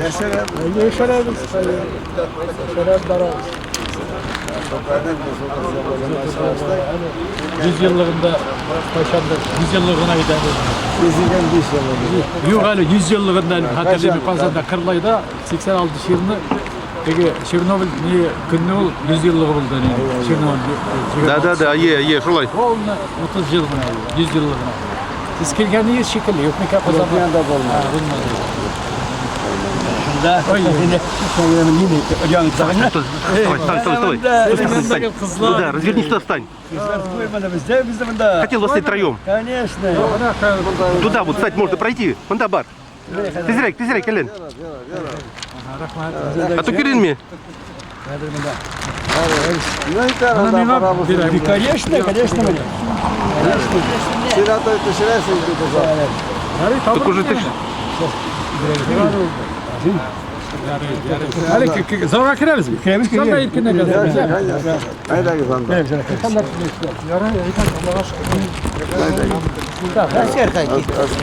Yaşarabız. Yaşarabız. 100 yıllığında paşamda 100 yıllığına gidelim. 100 yıllığında. Yok öyle 100 yıllığından hatta bir pazarda Kırılay'da 86 şirini peki Çernobil niye günü 100 yıllığı oldu ne? Çernobil. Да, ye şulay. Olna 30 yıl mı 100 yıllığına. Siz kelgeniyiz şekilli yok ne pazarda. Yok yanında olmaz. Да, ой, Вставай. Да, развернись туда, встань. Хотел вас втроем. Конечно. Туда вот встать можно пройти. Вон да бар. Ты зря, Келен. А то Кирилл Конечно. Так уже ты... Hadi sonra kireriz mi? Kireriz. Sonra ilkine kadar. Haydi güzel. Yarın